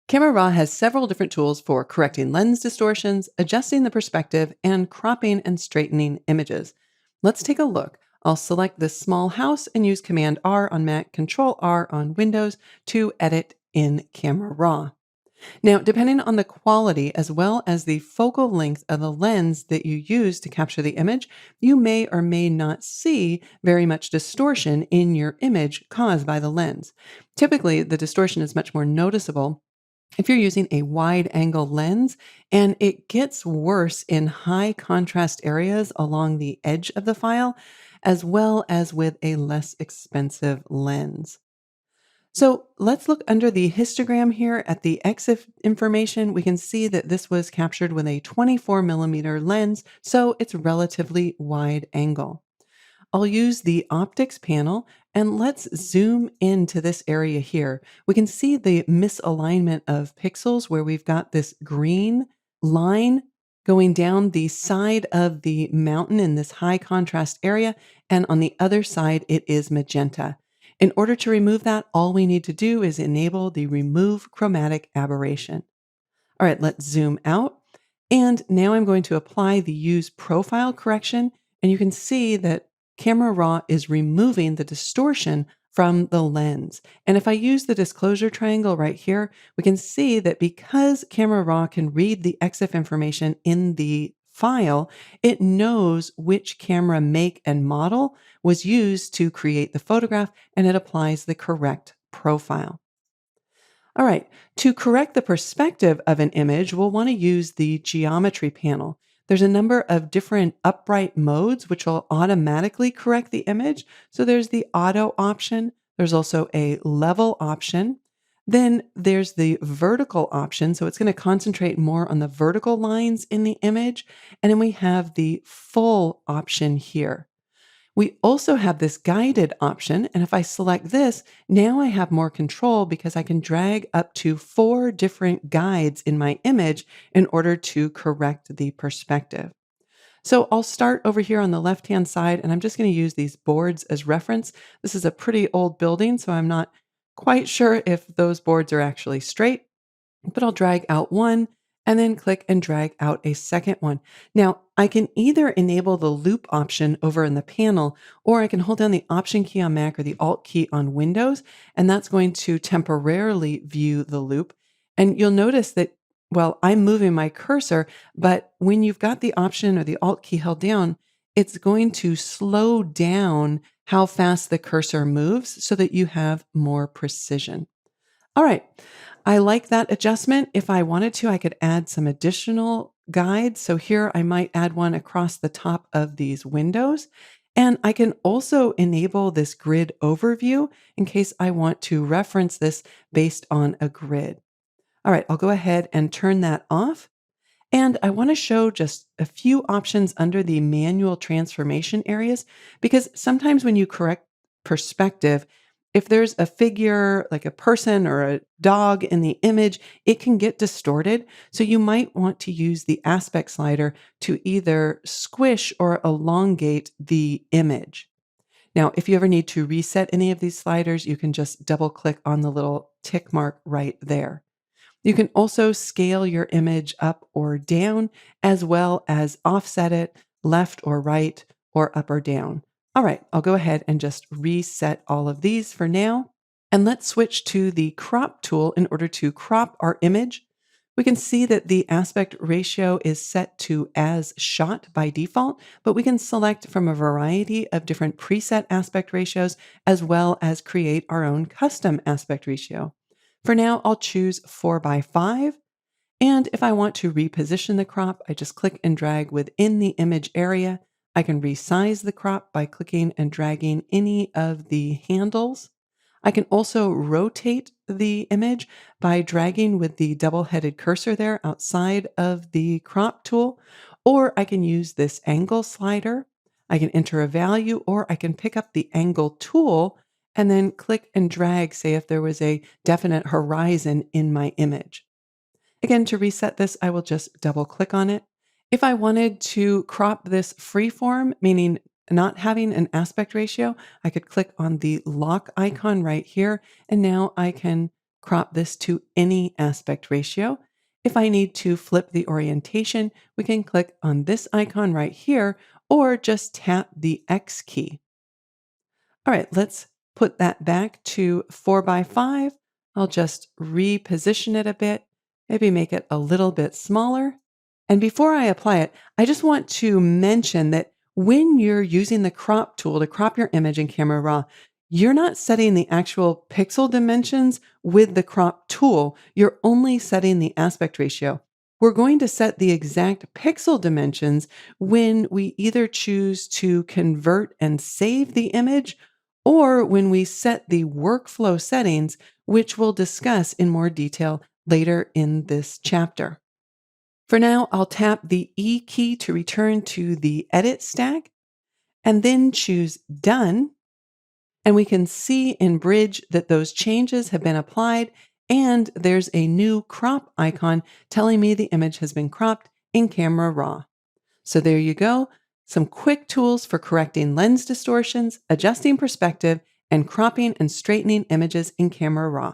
Camera Raw has several different tools for correcting lens distortions, adjusting the perspective, and cropping and straightening images. Let's take a look. I'll select this small house and use Command R on Mac, Control R on Windows to edit in Camera Raw. Now, depending on the quality as well as the focal length of the lens that you use to capture the image, you may or may not see very much distortion in your image caused by the lens. Typically, the distortion is much more noticeable if you're using a wide angle lens, and it gets worse in high contrast areas along the edge of the file, as well as with a less expensive lens. So let's look under the histogram here at the EXIF information. We can see that this was captured with a 24 millimeter lens, so it's relatively wide angle. I'll use the optics panel and let's zoom into this area here. We can see the misalignment of pixels where we've got this green line going down the side of the mountain in this high contrast area, and on the other side it is magenta. In order to remove that, all we need to do is enable the remove chromatic aberration. All right, let's zoom out. And now I'm going to apply the use profile correction. And you can see that Camera Raw is removing the distortion from the lens. And if I use the disclosure triangle right here, we can see that because Camera Raw can read the EXIF information in the file, it knows which camera make and model was used to create the photograph, and it applies the correct profile. All right, to correct the perspective of an image, we'll want to use the geometry panel. There's a number of different upright modes which will automatically correct the image. So there's the auto option, there's also a level option. Then there's the vertical option. So it's going to concentrate more on the vertical lines in the image. And then we have the full option here. We also have this guided option, and if I select this, now I have more control because I can drag up to 4 different guides in my image in order to correct the perspective. So I'll start over here on the left-hand side, and I'm just going to use these boards as reference. This is a pretty old building, so I'm not quite sure if those boards are actually straight, but I'll drag out one and then click and drag out a second one. Now, I can either enable the loop option over in the panel, or I can hold down the Option key on Mac or the Alt key on Windows, and that's going to temporarily view the loop. And you'll notice that, well, I'm moving my cursor, but when you've got the Option or the Alt key held down, it's going to slow down how fast the cursor moves so that you have more precision. All right. I like that adjustment. If I wanted to, I could add some additional guides. So here I might add one across the top of these windows. And I can also enable this grid overview in case I want to reference this based on a grid. All right, I'll go ahead and turn that off. And I want to show just a few options under the manual transformation areas, because sometimes when you correct perspective, if there's a figure like a person or a dog in the image, it can get distorted. So you might want to use the aspect slider to either squish or elongate the image. Now, if you ever need to reset any of these sliders, you can just double click on the little tick mark right there. You can also scale your image up or down, as well as offset it left or right or up or down. All right, I'll go ahead and just reset all of these for now. And let's switch to the crop tool in order to crop our image. We can see that the aspect ratio is set to as shot by default, but we can select from a variety of different preset aspect ratios, as well as create our own custom aspect ratio. For now, I'll choose 4 by 5. And if I want to reposition the crop, I just click and drag within the image area. I can resize the crop by clicking and dragging any of the handles. I can also rotate the image by dragging with the double-headed cursor there outside of the crop tool, or I can use this angle slider. I can enter a value, or I can pick up the angle tool and then click and drag, say if there was a definite horizon in my image. Again, to reset this, I will just double click on it. If I wanted to crop this freeform, meaning not having an aspect ratio, I could click on the lock icon right here, and now I can crop this to any aspect ratio. If I need to flip the orientation, we can click on this icon right here or just tap the X key. All right, let's put that back to 4 by 5. I'll just reposition it a bit, maybe make it a little bit smaller. And before I apply it, I just want to mention that when you're using the crop tool to crop your image in Camera Raw, you're not setting the actual pixel dimensions with the crop tool. You're only setting the aspect ratio. We're going to set the exact pixel dimensions when we either choose to convert and save the image or when we set the workflow settings, which we'll discuss in more detail later in this chapter. For now, I'll tap the E key to return to the Edit stack and then choose Done. And we can see in Bridge that those changes have been applied and there's a new crop icon telling me the image has been cropped in Camera Raw. So there you go. Some quick tools for correcting lens distortions, adjusting perspective, and cropping and straightening images in Camera Raw.